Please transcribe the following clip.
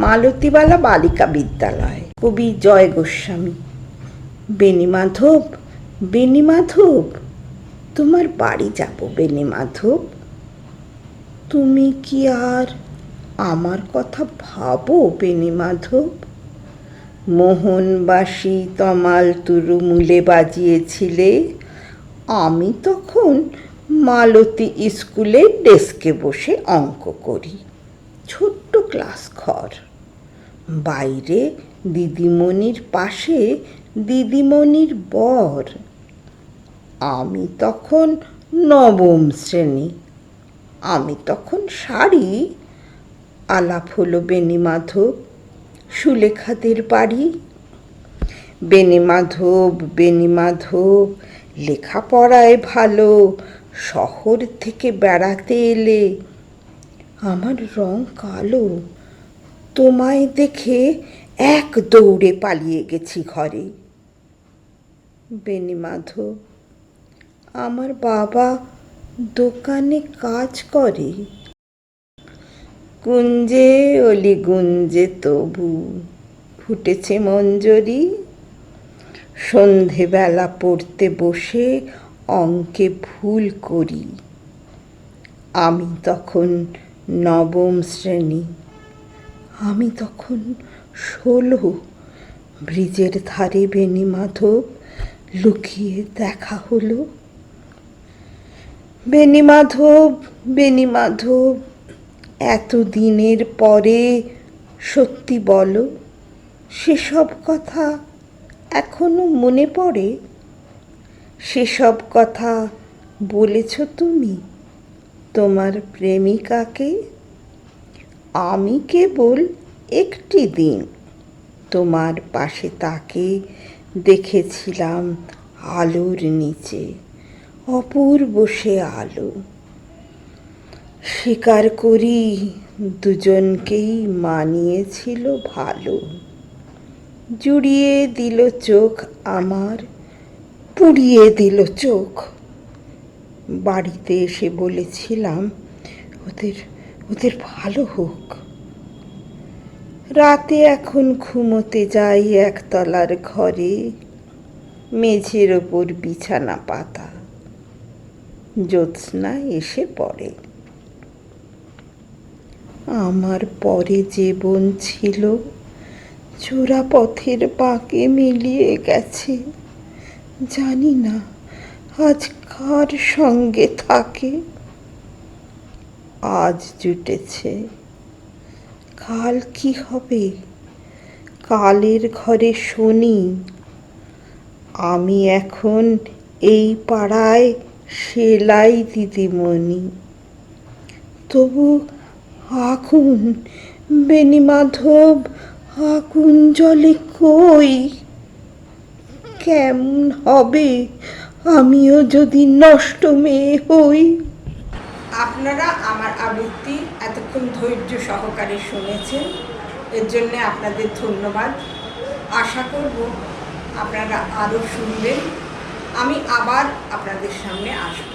মালতীবালা বালিকা বিদ্যালয়, কবি জয় গোস্বামী। বেণীমাধব, বেণীমাধব, তোমার বাড়ি যাব বেণীমাধব। তুমি কি আর আমার কথা ভাবো বেণীমাধব? মোহনবাসী তমাল তুরুমুলে বাজিয়েছিলে, আমি তখন মালতী স্কুলে ডেস্কে বসে অঙ্ক করি। ছোট্ট ক্লাস ঘর, বাইরে দিদিমণির পাশে দিদিমণির বর। আমি তখন নবম শ্রেণী, আমি তখন শাড়ি। আলাপ হলো বেণীমাধব, সুলেখাদের বাড়ি। বেণীমাধব, বেণীমাধব, লেখাপড়ায় ভালো, শহর থেকে বেড়াতে এলে। আমার রং কালো, তোমায় দেখে এক দৌড়ে পালিয়ে গেছি ঘরে। বেণীমাধব, আমার বাবা দোকানে কাজ করে। কুঞ্জে অলি গুঞ্জে তবু ফুটেছে মঞ্জরি। সন্ধেবেলা পড়তে বসে অঙ্কে ভুল করি। আমি তখন নবম শ্রেণী, আমি তখন 16। ব্রিজের ধারে বেণীমাধব লুকিয়ে দেখা হলো। বেণীমাধব, বেণীমাধব, এতদিনের পরে সত্যি বলো, সেসব কথা এখনো মনে পড়ে? সেসব কথা বলেছ তুমি তোমার প্রেমিকাকে? আমি কেবল একটি দিন তোমার পাশে তাকে দেখেছিলাম আলোর নিচে, অপূর্ব সে আলো। স্বীকার করি দুজনকেই মানিয়েছিল ভালো। জুড়িয়ে দিল চোখ আমার, পুড়িয়ে দিল চোখ। বাড়িতে এসে বলেছিলাম ওদের ভালো হোক। রাতে এখন ঘুমোতে যাই একতলার ঘরে, মেঝের ওপর বিছানা পাতা, জ্যোৎস্না এসে পড়ে। আমার পরে যে বোন ছিল চোরা পথের বাঁকে মিলিয়ে গেছে। জানি না আজ কার সঙ্গে থাকে। আজ জুটেছে, কাল কি হবে? কালের ঘরে শনি। আমি এখন এই পাড়ায় সেলাই দিদিমণি। তবু আগুন বেণীমাধব, আগুন জ্বলে কই? কেমন হবে আমিও যদি নষ্ট মেয়ে হই? আপনারা আমার আবৃত্তি এতক্ষণ ধৈর্য সহকারে শুনেছেন, এর জন্যে আপনাদের ধন্যবাদ। আশা করব আপনারা আরও শুনবেন। আমি আবার আপনাদের সামনে আসব।